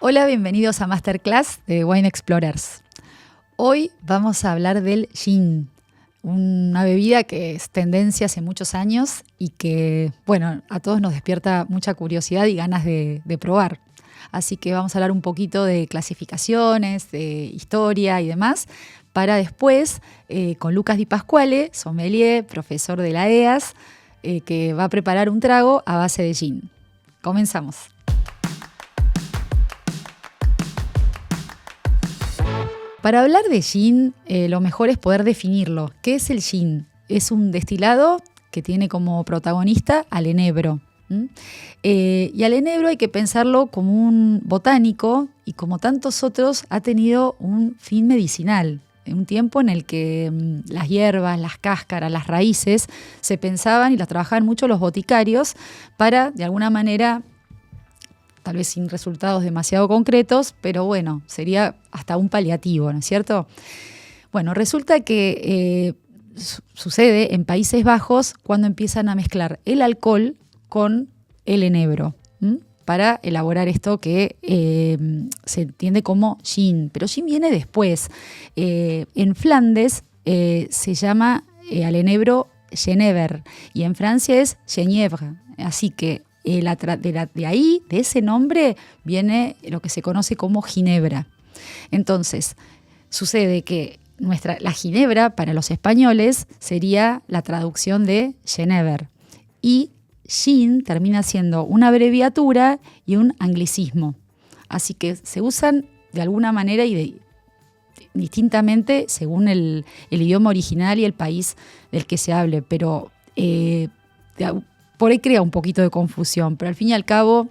Hola, bienvenidos a Masterclass de Wine Explorers. Hoy vamos a hablar del gin, una bebida que es tendencia hace muchos años y que, bueno, a todos nos despierta mucha curiosidad y ganas de probar. Así que vamos a hablar un poquito de clasificaciones, de historia y demás, para después, con Lucas Di Pasquale, sommelier, profesor de la EAS, que va a preparar un trago a base de gin. Comenzamos. Para hablar de gin, lo mejor es poder definirlo. ¿Qué es el gin? Es un destilado que tiene como protagonista al enebro. Y al enebro hay que pensarlo como un botánico y como tantos otros ha tenido un fin medicinal. En un tiempo en el que las hierbas, las cáscaras, las raíces se pensaban y las trabajaban mucho los boticarios para, de alguna manera, tal vez sin resultados demasiado concretos, pero bueno, sería hasta un paliativo, ¿no es cierto? Bueno, resulta que sucede en Países Bajos cuando empiezan a mezclar el alcohol con el enebro para elaborar esto que se entiende como gin. Pero gin viene después. En Flandes se llama al enebro genever y en Francia es genièvre. Así que de ahí, de ese nombre, viene lo que se conoce como ginebra. Entonces, sucede que la ginebra para los españoles sería la traducción de genever. Y gin termina siendo una abreviatura y un anglicismo. Así que se usan de alguna manera y distintamente según el idioma original y el país del que se hable, pero por ahí crea un poquito de confusión, pero al fin y al cabo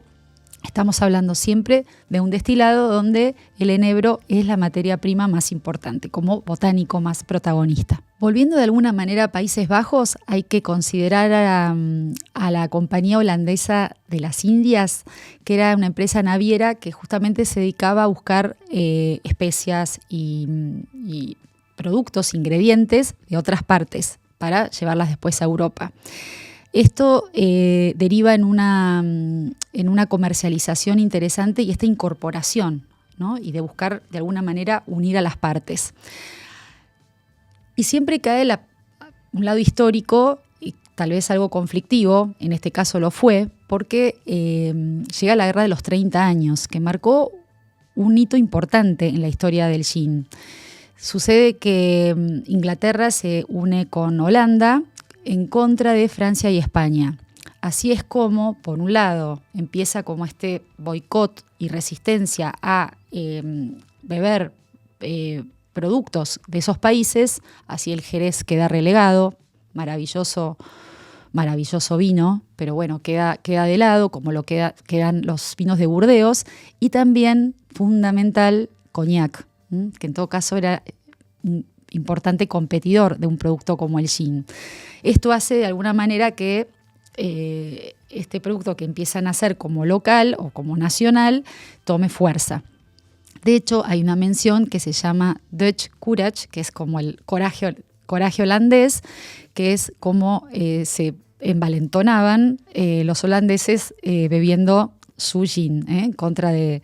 estamos hablando siempre de un destilado donde el enebro es la materia prima más importante, como botánico más protagonista. Volviendo de alguna manera a Países Bajos, hay que considerar a la compañía holandesa de las Indias, que era una empresa naviera que justamente se dedicaba a buscar especias y productos, ingredientes de otras partes para llevarlas después a Europa. Esto deriva en una comercialización interesante y esta incorporación, ¿no? Y de buscar de alguna manera unir a las partes. Y siempre cae un lado histórico y tal vez algo conflictivo, en este caso lo fue, porque llega la Guerra de los 30 años, que marcó un hito importante en la historia del gin. Sucede que Inglaterra se une con Holanda en contra de Francia y España. Así es como, por un lado, empieza como este boicot y resistencia a beber productos de esos países, así el Jerez queda relegado, maravilloso vino, pero bueno, queda de lado, como quedan los vinos de Burdeos, y también, fundamental, coñac, que en todo caso era un importante competidor de un producto como el gin. Esto hace de alguna manera que este producto que empieza a nacer como local o como nacional tome fuerza. De hecho, hay una mención que se llama Dutch Courage, que es como el coraje holandés, que es como se envalentonaban los holandeses bebiendo su gin en contra de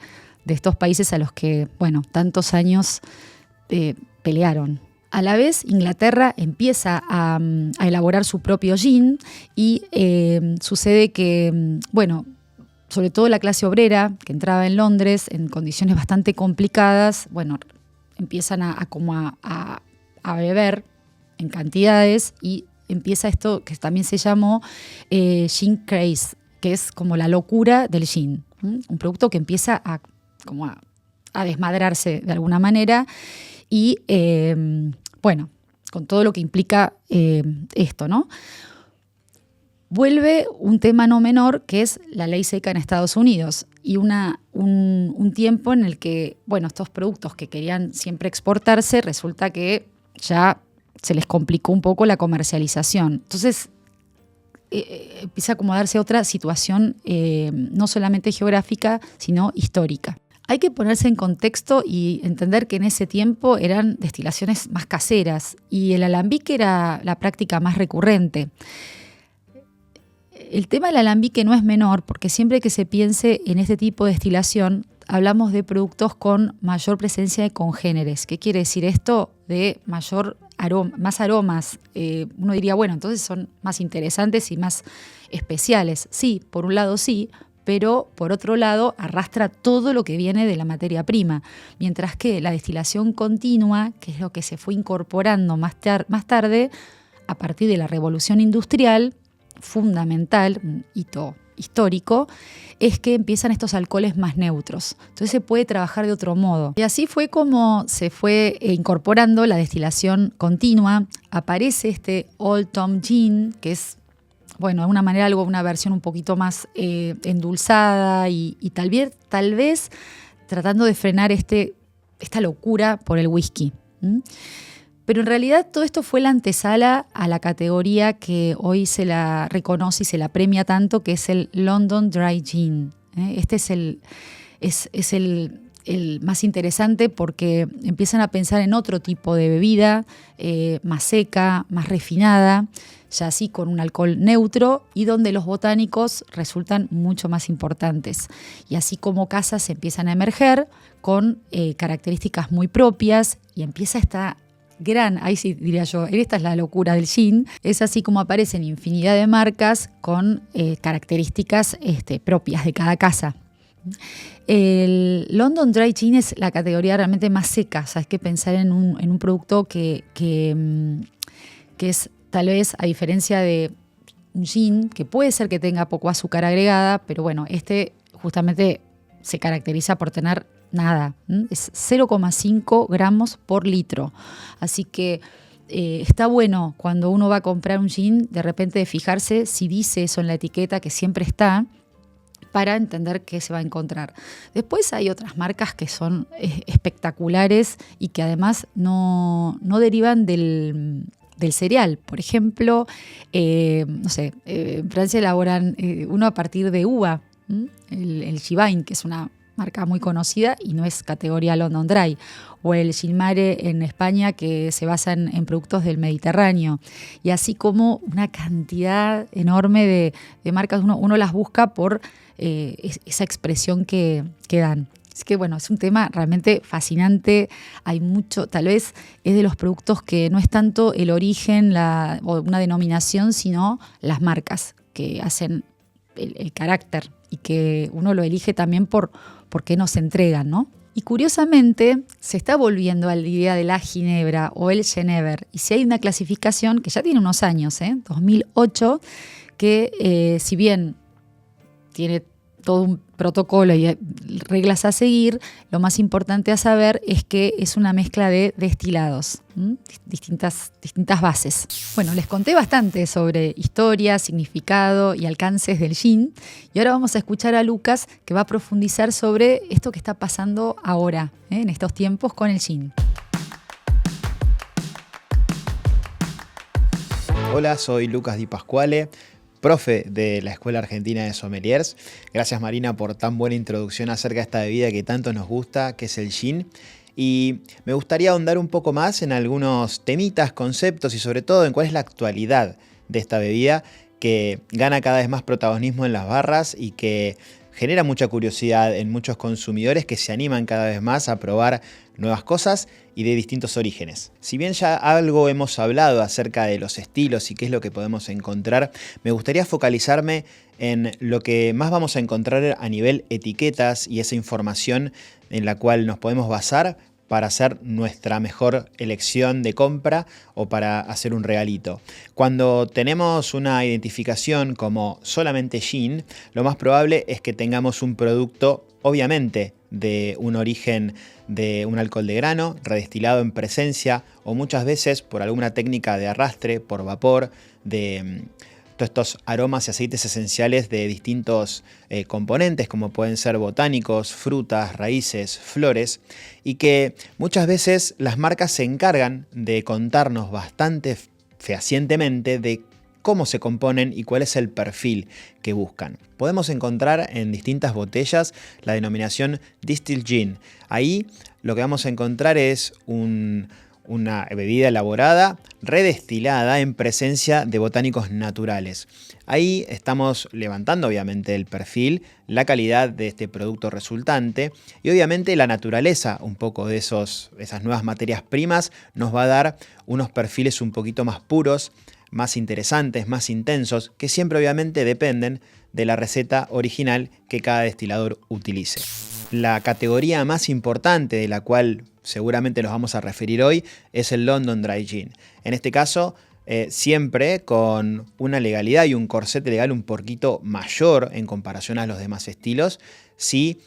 estos países a los que, bueno, tantos años pelearon. A la vez, Inglaterra empieza a elaborar su propio gin y sucede que, bueno, sobre todo la clase obrera que entraba en Londres en condiciones bastante complicadas, bueno, empiezan a beber en cantidades y empieza esto que también se llamó gin craze, que es como la locura del gin, un producto que empieza a desmadrarse de alguna manera y, bueno, con todo lo que implica esto, ¿no? Vuelve un tema no menor que es la ley seca en Estados Unidos y un tiempo en el que, bueno, estos productos que querían siempre exportarse, resulta que ya se les complicó un poco la comercialización. Entonces empieza a acomodarse otra situación no solamente geográfica, sino histórica. Hay que ponerse en contexto y entender que en ese tiempo eran destilaciones más caseras y el alambique era la práctica más recurrente. El tema del alambique no es menor porque siempre que se piense en este tipo de destilación hablamos de productos con mayor presencia de congéneres. ¿Qué quiere decir esto? De más aromas. Uno diría, bueno, entonces son más interesantes y más especiales. Sí, por un lado sí, pero por otro lado arrastra todo lo que viene de la materia prima. Mientras que la destilación continua, que es lo que se fue incorporando más tarde, a partir de la revolución industrial, fundamental, un hito histórico, es que empiezan estos alcoholes más neutros. Entonces se puede trabajar de otro modo. Y así fue como se fue incorporando la destilación continua. Aparece este Old Tom Gin, que es, bueno, de alguna manera una versión un poquito más endulzada y tal vez tratando de frenar esta locura por el whisky. Pero en realidad todo esto fue la antesala a la categoría que hoy se la reconoce y se la premia tanto, que es el London Dry Gin. Este es el más interesante porque empiezan a pensar en otro tipo de bebida, más seca, más refinada, ya así con un alcohol neutro y donde los botánicos resultan mucho más importantes. Y así como casas empiezan a emerger con características muy propias y empieza ahí sí diría yo, esta es la locura del gin, es así como aparecen infinidad de marcas con características propias de cada casa. El London Dry Gin es la categoría realmente más seca, o sea, hay que pensar en un producto que es tal vez, a diferencia de un gin, que puede ser que tenga poco azúcar agregada, pero bueno, justamente se caracteriza por tener nada, es 0,5 gramos por litro. Así que está bueno cuando uno va a comprar un gin, de repente de fijarse si dice eso en la etiqueta, que siempre está, para entender qué se va a encontrar. Después hay otras marcas que son espectaculares y que además no derivan del cereal. Por ejemplo, en Francia elaboran uno a partir de uva, el Givine, que es una marca muy conocida y no es categoría London Dry, o el Gilmare en España, que se basa en productos del Mediterráneo, y así como una cantidad enorme de marcas, uno las busca por esa expresión que dan. Así que bueno, es un tema realmente fascinante, hay mucho, tal vez es de los productos que no es tanto el origen o una denominación, sino las marcas que hacen el carácter y que uno lo elige también por qué nos entregan, ¿no? Y curiosamente se está volviendo a la idea de la ginebra o el genever. Y si hay una clasificación que ya tiene unos años, 2008, que si bien tiene todo un protocolo y reglas a seguir, lo más importante a saber es que es una mezcla de destilados, distintas bases. Bueno, les conté bastante sobre historia, significado y alcances del gin, y ahora vamos a escuchar a Lucas, que va a profundizar sobre esto que está pasando ahora, en estos tiempos con el gin. Hola, soy Lucas Di Pasquale, profe de la Escuela Argentina de Sommeliers. Gracias, Marina, por tan buena introducción acerca de esta bebida que tanto nos gusta, que es el gin. Y me gustaría ahondar un poco más en algunos temitas, conceptos y sobre todo en cuál es la actualidad de esta bebida que gana cada vez más protagonismo en las barras y que genera mucha curiosidad en muchos consumidores que se animan cada vez más a probar nuevas cosas y de distintos orígenes. Si bien ya algo hemos hablado acerca de los estilos y qué es lo que podemos encontrar, me gustaría focalizarme en lo que más vamos a encontrar a nivel etiquetas y esa información en la cual nos podemos basar para hacer nuestra mejor elección de compra o para hacer un regalito. Cuando tenemos una identificación como solamente gin, lo más probable es que tengamos un producto, obviamente, de un origen de un alcohol de grano, redestilado en presencia o muchas veces por alguna técnica de arrastre, por vapor, de todos estos aromas y aceites esenciales de distintos componentes como pueden ser botánicos, frutas, raíces, flores, y que muchas veces las marcas se encargan de contarnos bastante fehacientemente de cómo se componen y cuál es el perfil que buscan. Podemos encontrar en distintas botellas la denominación Distilled Gin. Ahí lo que vamos a encontrar es un una bebida elaborada, redestilada en presencia de botánicos naturales. Ahí estamos levantando obviamente el perfil, la calidad de este producto resultante y obviamente la naturaleza un poco de esas nuevas materias primas nos va a dar unos perfiles un poquito más puros, más interesantes, más intensos, que siempre obviamente dependen de la receta original que cada destilador utilice. La categoría más importante de la cual seguramente nos vamos a referir hoy es el London Dry Gin. En este caso, siempre con una legalidad y un corset legal un poquito mayor en comparación a los demás estilos. Sí,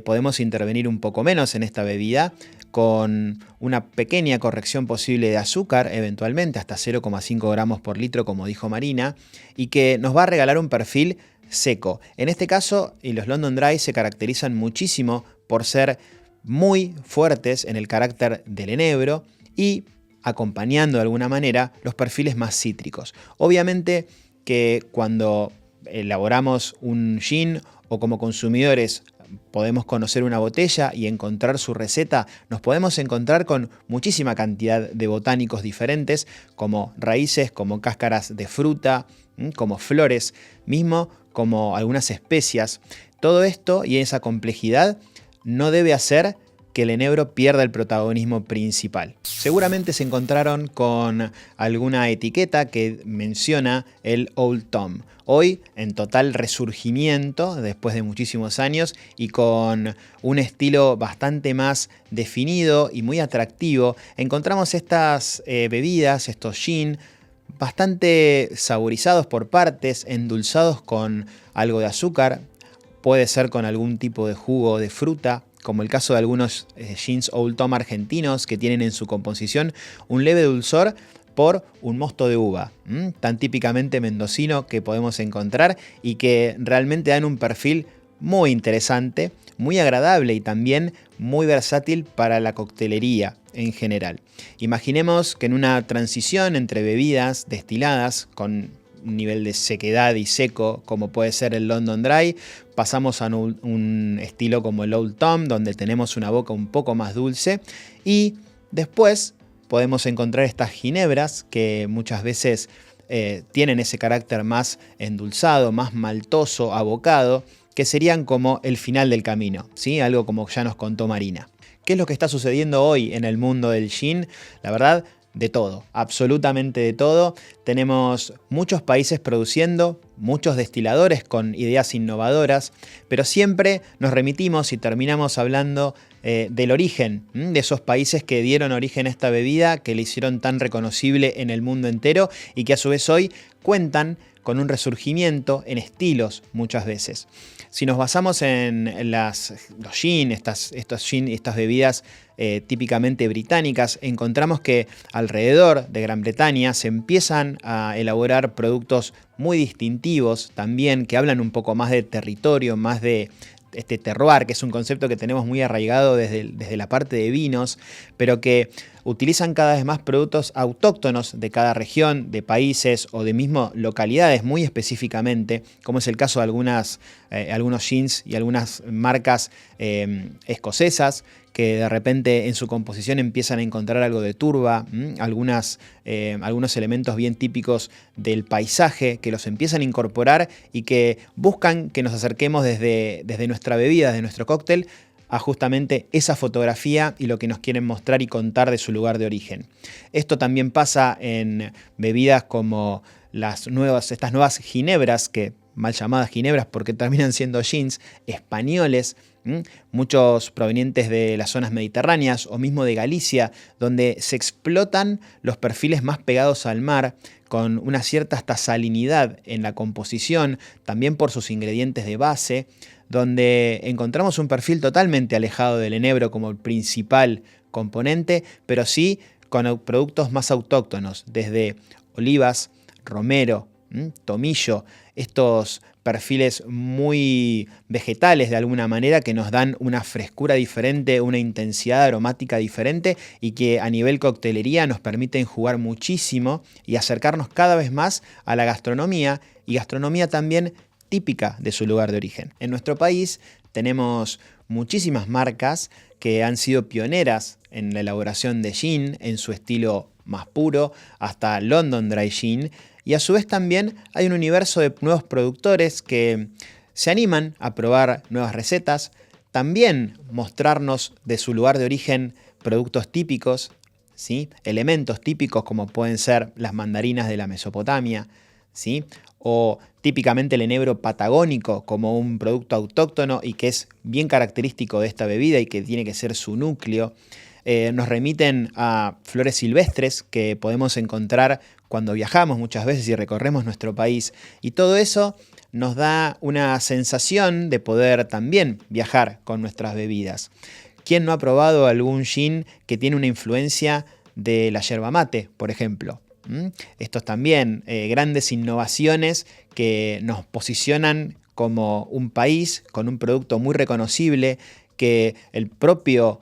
podemos intervenir un poco menos en esta bebida con una pequeña corrección posible de azúcar, eventualmente hasta 0,5 gramos por litro, como dijo Marina, y que nos va a regalar un perfil seco. En este caso, y los London Dry se caracterizan muchísimo por ser muy fuertes en el carácter del enebro y acompañando de alguna manera los perfiles más cítricos. Obviamente que cuando elaboramos un gin o como consumidores podemos conocer una botella y encontrar su receta, nos podemos encontrar con muchísima cantidad de botánicos diferentes, como raíces, como cáscaras de fruta, como flores, mismo como algunas especias. Todo esto y esa complejidad no debe hacer que el enebro pierda el protagonismo principal. Seguramente se encontraron con alguna etiqueta que menciona el Old Tom. Hoy en total resurgimiento después de muchísimos años y con un estilo bastante más definido y muy atractivo, encontramos estas bebidas, estos gin, bastante saborizados por partes, endulzados con algo de azúcar, puede ser con algún tipo de jugo de fruta, como el caso de algunos gins Old Tom argentinos que tienen en su composición un leve dulzor por un mosto de uva, tan típicamente mendocino que podemos encontrar y que realmente dan un perfil muy interesante, muy agradable y también muy versátil para la coctelería en general. Imaginemos que en una transición entre bebidas destiladas con un nivel de sequedad y seco como puede ser el London Dry, pasamos a un estilo como el Old Tom, donde tenemos una boca un poco más dulce y después podemos encontrar estas ginebras que muchas veces tienen ese carácter más endulzado, más maltoso, abocado, que serían como el final del camino, ¿sí? Algo como ya nos contó Marina. ¿Qué es lo que está sucediendo hoy en el mundo del gin? La verdad, de todo, absolutamente de todo. Tenemos muchos países produciendo, muchos destiladores con ideas innovadoras, pero siempre nos remitimos y terminamos hablando del origen, de esos países que dieron origen a esta bebida, que le hicieron tan reconocible en el mundo entero y que a su vez hoy cuentan con un resurgimiento en estilos muchas veces. Si nos basamos en los gin, estas bebidas típicamente británicas, encontramos que alrededor de Gran Bretaña se empiezan a elaborar productos muy distintivos también, que hablan un poco más de territorio, más de este terroir, que es un concepto que tenemos muy arraigado desde la parte de vinos, pero que utilizan cada vez más productos autóctonos de cada región, de países o de mismo localidades muy específicamente, como es el caso de algunos gins y algunas marcas escocesas, que de repente en su composición empiezan a encontrar algo de turba, algunos elementos bien típicos del paisaje que los empiezan a incorporar y que buscan que nos acerquemos desde nuestra bebida, desde nuestro cóctel, a justamente esa fotografía y lo que nos quieren mostrar y contar de su lugar de origen. Esto también pasa en bebidas como estas nuevas ginebras, que mal llamadas ginebras porque terminan siendo gins españoles, muchos provenientes de las zonas mediterráneas o mismo de Galicia, donde se explotan los perfiles más pegados al mar, con una cierta hasta salinidad en la composición, también por sus ingredientes de base, donde encontramos un perfil totalmente alejado del enebro como el principal componente, pero sí con productos más autóctonos, desde olivas, romero, tomillo, estos perfiles muy vegetales de alguna manera que nos dan una frescura diferente, una intensidad aromática diferente y que a nivel coctelería nos permiten jugar muchísimo y acercarnos cada vez más a la gastronomía y gastronomía también típica de su lugar de origen. En nuestro país tenemos muchísimas marcas que han sido pioneras en la elaboración de gin en su estilo más puro, hasta London Dry Gin, y a su vez también hay un universo de nuevos productores que se animan a probar nuevas recetas, también mostrarnos de su lugar de origen productos típicos, ¿sí? Elementos típicos como pueden ser las mandarinas de la Mesopotamia, ¿sí? O típicamente el enebro patagónico como un producto autóctono y que es bien característico de esta bebida y que tiene que ser su núcleo. Nos remiten a flores silvestres que podemos encontrar cuando viajamos muchas veces y recorremos nuestro país. Y todo eso nos da una sensación de poder también viajar con nuestras bebidas. ¿Quién no ha probado algún gin que tiene una influencia de la yerba mate, por ejemplo? Estos también grandes innovaciones que nos posicionan como un país con un producto muy reconocible que el propio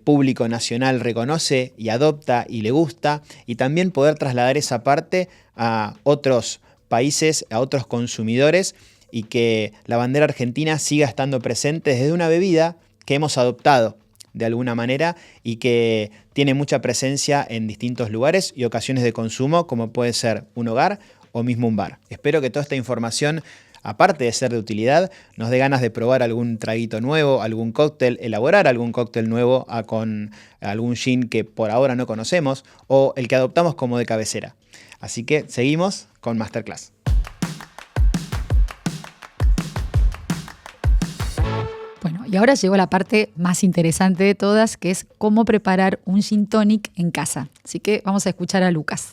público nacional reconoce y adopta y le gusta, y también poder trasladar esa parte a otros países, a otros consumidores, y que la bandera argentina siga estando presente desde una bebida que hemos adoptado de alguna manera y que tiene mucha presencia en distintos lugares y ocasiones de consumo, como puede ser un hogar o mismo un bar. Espero que toda esta información, aparte de ser de utilidad, nos dé ganas de probar algún traguito nuevo, algún cóctel, elaborar algún cóctel nuevo con algún gin que por ahora no conocemos o el que adoptamos como de cabecera. Así que seguimos con Masterclass. Bueno, y ahora llegó la parte más interesante de todas, que es cómo preparar un gin tonic en casa. Así que vamos a escuchar a Lucas.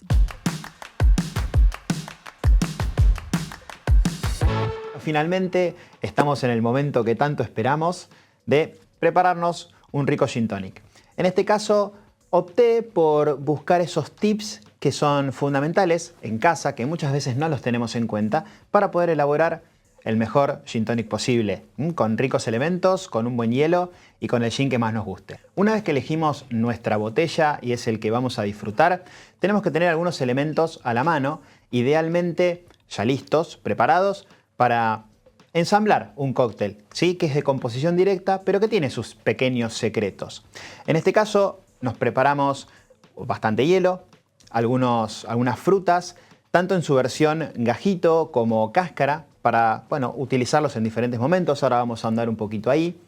Finalmente estamos en el momento que tanto esperamos de prepararnos un rico gin tonic. En este caso opté por buscar esos tips que son fundamentales en casa, que muchas veces no los tenemos en cuenta, para poder elaborar el mejor gin tonic posible, con ricos elementos, con un buen hielo y con el gin que más nos guste. Una vez que elegimos nuestra botella y es el que vamos a disfrutar, tenemos que tener algunos elementos a la mano, idealmente ya listos, preparados, para ensamblar un cóctel, ¿sí? Que es de composición directa, pero que tiene sus pequeños secretos. En este caso nos preparamos bastante hielo, algunas frutas, tanto en su versión gajito como cáscara, para utilizarlos en diferentes momentos. Ahora vamos a andar un poquito ahí.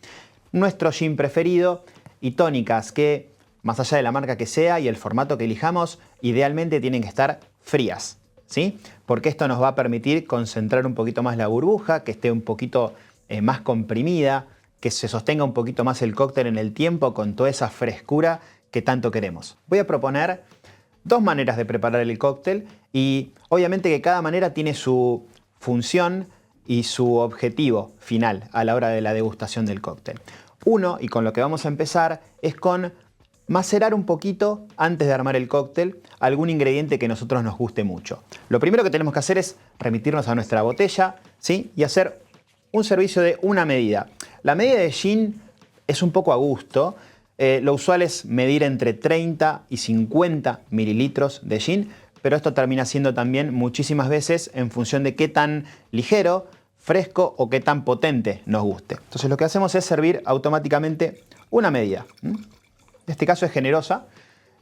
Nuestro gin preferido y tónicas que, más allá de la marca que sea y el formato que elijamos, idealmente tienen que estar frías, ¿sí? Porque esto nos va a permitir concentrar un poquito más la burbuja, que esté un poquito más comprimida, que se sostenga un poquito más el cóctel en el tiempo con toda esa frescura que tanto queremos. Voy a proponer dos maneras de preparar el cóctel y obviamente que cada manera tiene su función y su objetivo final a la hora de la degustación del cóctel. Uno, y con lo que vamos a empezar, es con macerar un poquito antes de armar el cóctel algún ingrediente que a nosotros nos guste mucho. Lo primero que tenemos que hacer es remitirnos a nuestra botella, ¿sí? Y hacer un servicio de una medida. La medida de gin es un poco a gusto. Lo usual es medir entre 30 y 50 mililitros de gin, pero esto termina siendo también muchísimas veces en función de qué tan ligero, fresco o qué tan potente nos guste. Entonces lo que hacemos es servir automáticamente una medida. En este caso es generosa.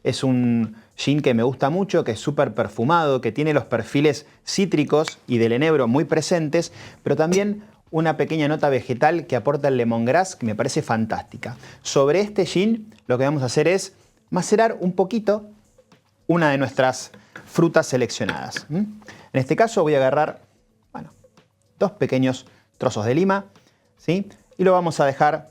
Es un gin que me gusta mucho, que es súper perfumado, que tiene los perfiles cítricos y del enebro muy presentes, pero también una pequeña nota vegetal que aporta el lemongrass, que me parece fantástica. Sobre este gin lo que vamos a hacer es macerar un poquito una de nuestras frutas seleccionadas. En este caso voy a agarrar dos pequeños trozos de lima, ¿sí? Y lo vamos a dejar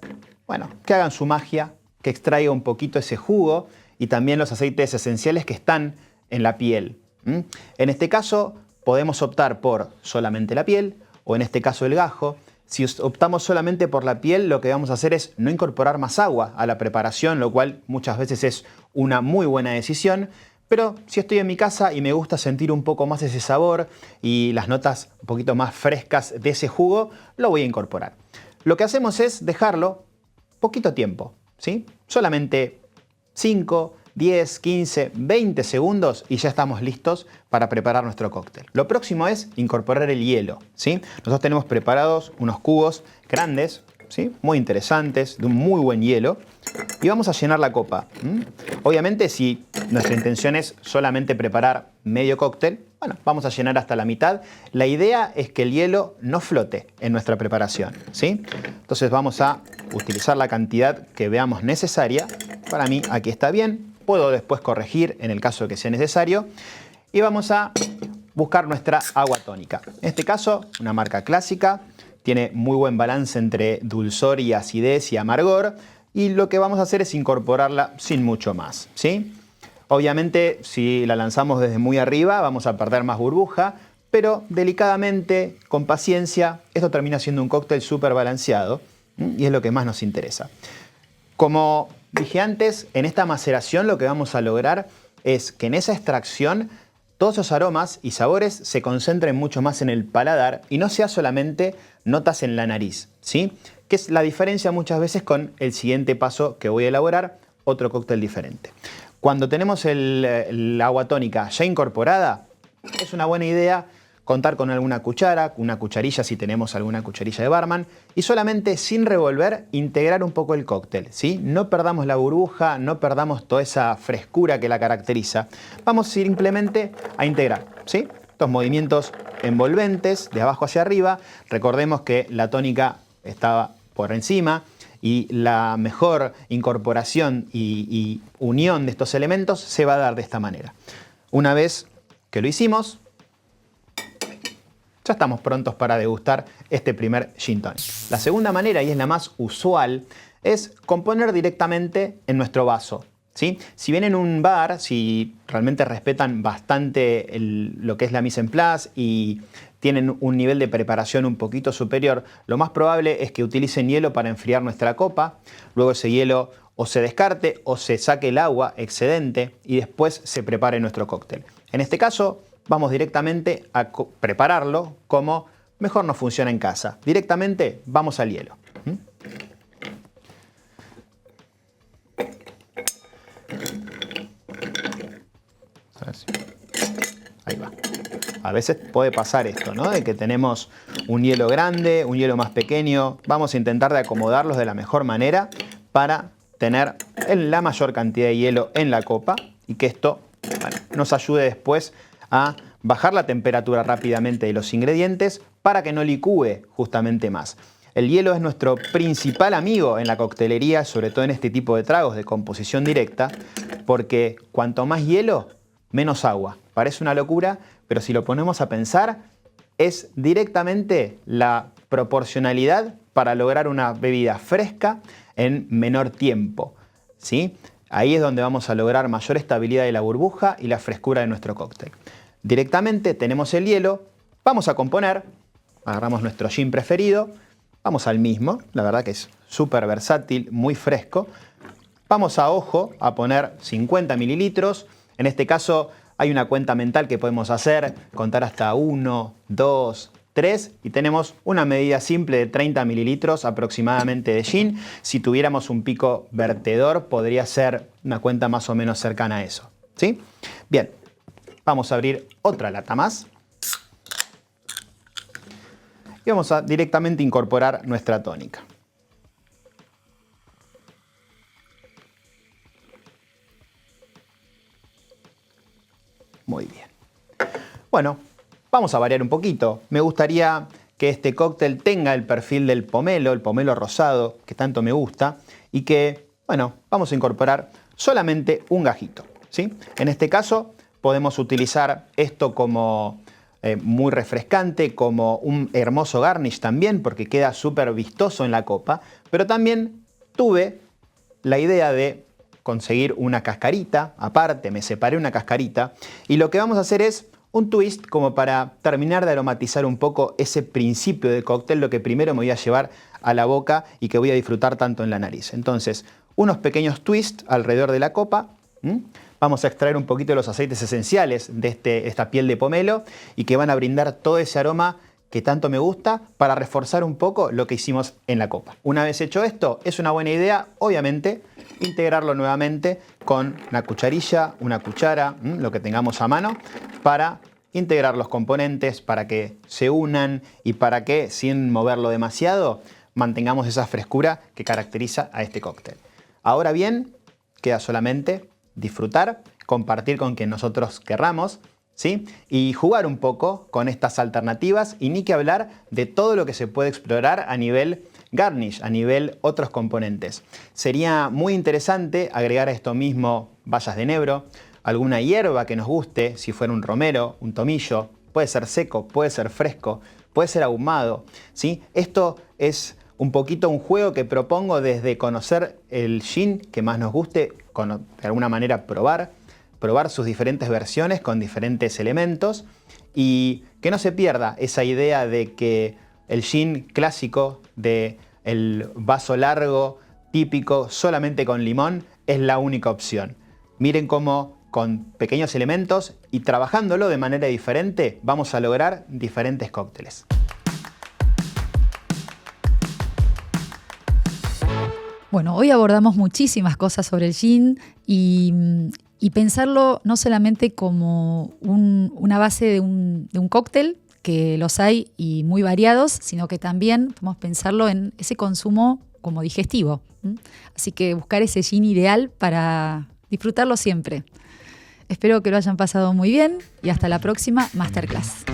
que hagan su magia, que extraiga un poquito ese jugo y también los aceites esenciales que están en la piel. En este caso podemos optar por solamente la piel o en este caso el gajo. Si optamos solamente por la piel, lo que vamos a hacer es no incorporar más agua a la preparación, lo cual muchas veces es una muy buena decisión. Pero si estoy en mi casa y me gusta sentir un poco más ese sabor y las notas un poquito más frescas de ese jugo, lo voy a incorporar. Lo que hacemos es dejarlo poquito tiempo, ¿sí? Solamente 5, 10, 15, 20 segundos y ya estamos listos para preparar nuestro cóctel. Lo próximo es incorporar el hielo, ¿sí? Nosotros tenemos preparados unos cubos grandes, ¿sí? Muy interesantes, de un muy buen hielo. y vamos a llenar la copa. Obviamente, si nuestra intención es solamente preparar medio cóctel, bueno, vamos a llenar hasta la mitad. La idea es que el hielo no flote en nuestra preparación, ¿sí? Entonces vamos a utilizar la cantidad que veamos necesaria. Para mí aquí está bien. Puedo después corregir en el caso de que sea necesario. Y vamos a buscar nuestra agua tónica. En este caso, una marca clásica. Tiene muy buen balance entre dulzor y acidez y amargor. Y lo que vamos a hacer es incorporarla sin mucho más, ¿sí? Obviamente, si la lanzamos desde muy arriba, vamos a perder más burbuja, pero delicadamente, con paciencia, esto termina siendo un cóctel súper balanceado y es lo que más nos interesa. Como dije antes, en esta maceración lo que vamos a lograr es que en esa extracción todos esos aromas y sabores se concentren mucho más en el paladar y no sea solamente notas en la nariz, ¿sí? Que es la diferencia muchas veces con el siguiente paso que voy a elaborar, otro cóctel diferente. Cuando tenemos el agua tónica ya incorporada, es una buena idea contar con alguna cuchara, una cucharilla si tenemos alguna cucharilla de barman, y solamente sin revolver integrar un poco el cóctel, ¿sí? No perdamos la burbuja, no perdamos toda esa frescura que la caracteriza. Vamos simplemente a integrar, ¿sí? Estos movimientos envolventes de abajo hacia arriba. Recordemos que la tónica estaba por encima, y la mejor incorporación y unión de estos elementos se va a dar de esta manera. Una vez que lo hicimos, ya estamos prontos para degustar este primer gin tonic. La segunda manera, y es la más usual, es componer directamente en nuestro vaso, ¿sí? Si bien en un bar, si realmente respetan bastante lo que es la mise en place y tienen un nivel de preparación un poquito superior, lo más probable es que utilicen hielo para enfriar nuestra copa, luego ese hielo o se descarte o se saque el agua excedente y después se prepare nuestro cóctel. En este caso, vamos directamente a prepararlo como mejor nos funciona en casa. Directamente vamos al hielo. Ahí va. A veces puede pasar esto, ¿no? De que tenemos un hielo grande, un hielo más pequeño. Vamos a intentar de acomodarlos de la mejor manera para tener la mayor cantidad de hielo en la copa y que esto, bueno, nos ayude después a bajar la temperatura rápidamente de los ingredientes para que no licúe justamente más. El hielo es nuestro principal amigo en la coctelería, sobre todo en este tipo de tragos de composición directa, porque cuanto más hielo, menos agua. Parece una locura, pero si lo ponemos a pensar, es directamente la proporcionalidad para lograr una bebida fresca en menor tiempo, ¿sí? Ahí es donde vamos a lograr mayor estabilidad de la burbuja y la frescura de nuestro cóctel. Directamente tenemos el hielo, vamos a componer, agarramos nuestro gin preferido, vamos al mismo, la verdad que es súper versátil, muy fresco. Vamos a ojo a poner 50 mililitros, en este caso hay una cuenta mental que podemos hacer, contar hasta 1, 2, 3 y tenemos una medida simple de 30 mililitros aproximadamente de gin. Si tuviéramos un pico vertedor podría ser una cuenta más o menos cercana a eso, ¿sí? Bien, vamos a abrir otra lata más y vamos a directamente incorporar nuestra tónica. Muy bien. Bueno, vamos a variar un poquito. Me gustaría que este cóctel tenga el perfil del pomelo, el pomelo rosado, que tanto me gusta, y que, bueno, vamos a incorporar solamente un gajito, ¿sí? En este caso podemos utilizar esto como muy refrescante, como un hermoso garnish también, porque queda súper vistoso en la copa, pero también tuve la idea de conseguir una cascarita, aparte me separé una cascarita y lo que vamos a hacer es un twist como para terminar de aromatizar un poco ese principio de cóctel, lo que primero me voy a llevar a la boca y que voy a disfrutar tanto en la nariz. Entonces, unos pequeños twists alrededor de la copa. Vamos a extraer un poquito de los aceites esenciales de esta piel de pomelo y que van a brindar todo ese aroma que tanto me gusta para reforzar un poco lo que hicimos en la copa. Una vez hecho esto, es una buena idea, obviamente, integrarlo nuevamente con una cucharilla, una cuchara, lo que tengamos a mano, para integrar los componentes, para que se unan y para que, sin moverlo demasiado, mantengamos esa frescura que caracteriza a este cóctel. Ahora bien, queda solamente disfrutar, compartir con quien nosotros querramos, ¿sí? Y jugar un poco con estas alternativas, y ni que hablar de todo lo que se puede explorar a nivel garnish, a nivel otros componentes. Sería muy interesante agregar a esto mismo bayas de enebro, alguna hierba que nos guste, si fuera un romero, un tomillo, puede ser seco, puede ser fresco, puede ser ahumado, ¿sí? Esto es un poquito un juego que propongo desde conocer el gin que más nos guste, de alguna manera probar sus diferentes versiones con diferentes elementos, y que no se pierda esa idea de que el gin clásico de el vaso largo, típico, solamente con limón, es la única opción. Miren cómo con pequeños elementos y trabajándolo de manera diferente vamos a lograr diferentes cócteles. Bueno, hoy abordamos muchísimas cosas sobre el gin y pensarlo no solamente como una base de un cóctel, que los hay y muy variados, sino que también podemos pensarlo en ese consumo como digestivo. Así que buscar ese gin ideal para disfrutarlo siempre. Espero que lo hayan pasado muy bien y hasta la próxima Masterclass.